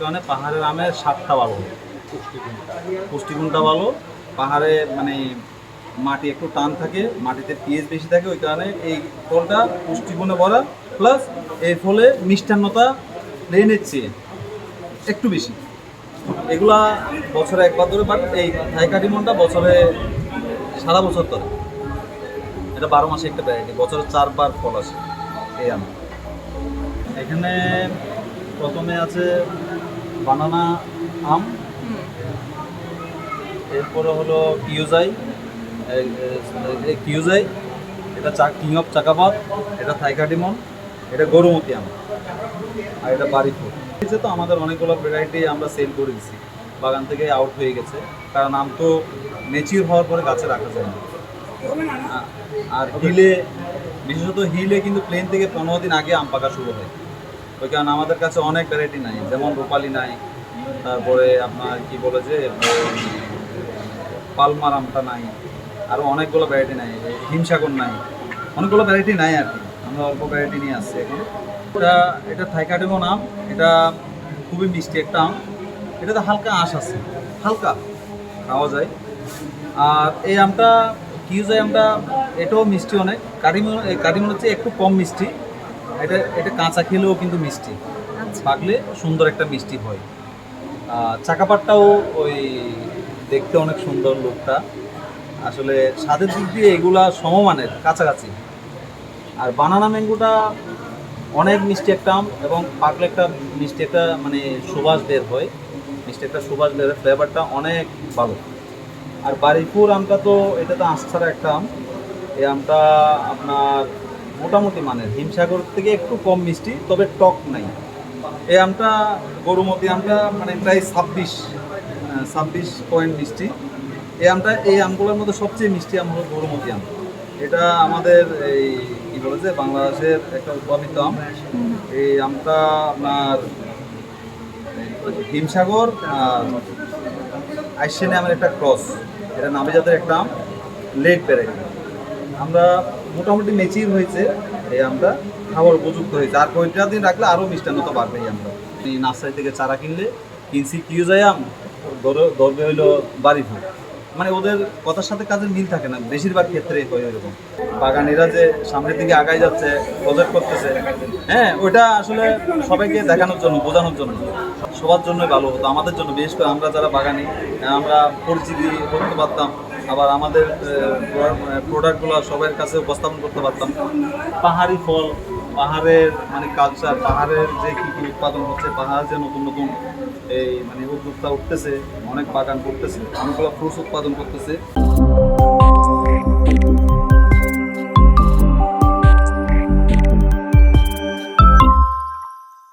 কারণে পাহাড়ের আমের স্বাদটা ভালো, পুষ্টিগুণটা ভালো। পাহাড়ে মানে মাটি একটু টান থাকে, মাটিতে পিএইচ বেশি থাকে, ওই কারণে এই ফলটা পুষ্টিগুণে ভরা, প্লাস এর ফলে মিষ্টান্নতা প্লেনের চেয়ে একটু বেশি। এগুলা বছরে একবার ধরে, বাট এই থাইকাটিমনটা বছরে সারা বছর ধরে। এটা 12 মাসে একটা ভ্যারাইটি, বছরে 4 বার ফল আসে এই আম। এখানে প্রথমে আছে বানানা আম, এরপরে হলো কিউজাই, কিউজাই, এটা কিং অফ চাকাপাত, এটা থাইকাটিমন, এটা গরুমতি আম, আর এটা বাড়িপুর। তো আমাদের অনেকগুলো ভ্যারাইটি আমরা সেল করে দিচ্ছি, বাগান থেকে আউট হয়ে গেছে, কারণ আম তো ম্যাচিউর হওয়ার পরে গাছে রাখা যায় না। আর হিলে, বিশেষত হিলে কিন্তু প্লেন থেকে 15 দিন আগে আম পাকা শুরু হয়। ওই কারণে আমাদের কাছে অনেক ভ্যারাইটি নাই, যেমন রূপালি নাই, তারপরে আপনার কি বলে যে পালমার আমটা নাই, আরও অনেকগুলো ভ্যারাইটি নাই, হিমসাগর নাই, অনেকগুলো ভ্যারাইটি নাই আর কি। আমরা অল্প ভ্যারাইটি নিয়ে আসছি এখন। এটা থাইকাটিমন আম, এটা খুবই মিষ্টি একটা আম, এটাতে হালকা আঁশ আছে, হালকা খাওয়া যায়। আর এই আমটা কিউজাই আমটা, এটাও মিষ্টি অনেক, কাটিমন হচ্ছে একটু কম মিষ্টি। এটা কাঁচা খেলেও কিন্তু মিষ্টি, পাকলে সুন্দর একটা মিষ্টি হয়। চাকাপাটটাও ওই দেখতে অনেক সুন্দর, লোকটা আসলে স্বাদের দিক দিয়ে এগুলা সমমানের, কাছাকাছি। আর বানানা ম্যাঙ্গোটা অনেক মিষ্টি একটা আম, এবং পাকলে একটা মিষ্টি একটা মানে সুবাস বের হয়, মিষ্টি একটা সুবাস বের হয়, ফ্লেভারটা অনেক ভালো। আর বাড়িপুর আমটা তো এটা তো আঁশ ছাড়া একটা আম, এই আমটা আপনার মোটামুটি মানের, হিমসাগর থেকে একটু কম মিষ্টি, তবে টক নাই। এই আমটা গরুমতি আমটা মানে প্রায় 26 পয়েন্ট মিষ্টি। এই আমগুলোর মধ্যে সবচেয়ে মিষ্টি আম হলো গরুমতি আম। এটা আমাদের এই কী বলেছে বাংলাদেশের একটা উদ্ভাবিত আম। এই আমটা আপনার হিমসাগর আর আইসেনে আমের একটা ক্রস, এটা নামে জাতের একটা আম, লেট ভ্যারাইটি। আমরা মোটামুটি ম্যাচিউর হয়েছে এই আমটা, খাবার উপযুক্ত হয়েছে। আর কয়েকটা দিন রাখলে আরও মিষ্টান্নতা বাড়বে এই আমটা। এই নার্সারি থেকে চারা কিনছি কিউজাই আম, ধরবে হইলো বাড়িপুর। মানে ওদের কথার সাথে কাজের মিল থাকে না, বেশিরভাগ ক্ষেত্রে হয় এরকম। বাগানিরা যে সামনের দিকে আগায় যাচ্ছে, প্রজেক্ট করতেছে, হ্যাঁ, ওইটা আসলে সবাইকে দেখানোর জন্য, বোঝানোর জন্য, সবার জন্য ভালো হতো, আমাদের জন্য। বিশেষ করে আমরা যারা বাগানি, আমরা পরিচিতি করতে পারতাম, আবার আমাদের প্রোডাক্টগুলো সবার কাছে উপস্থাপন করতে পারতাম। পাহাড়ি ফল, পাহাড়ের মানে কালচার, পাহাড়ের যে কী কী উৎপাদন হচ্ছে, পাহাড় যে নতুন নতুন এই মানে উদ্যোক্তা উঠতেছে, অনেক বাগান করতেছে, অনেকগুলো ফ্রুটস উৎপাদন করতেছে।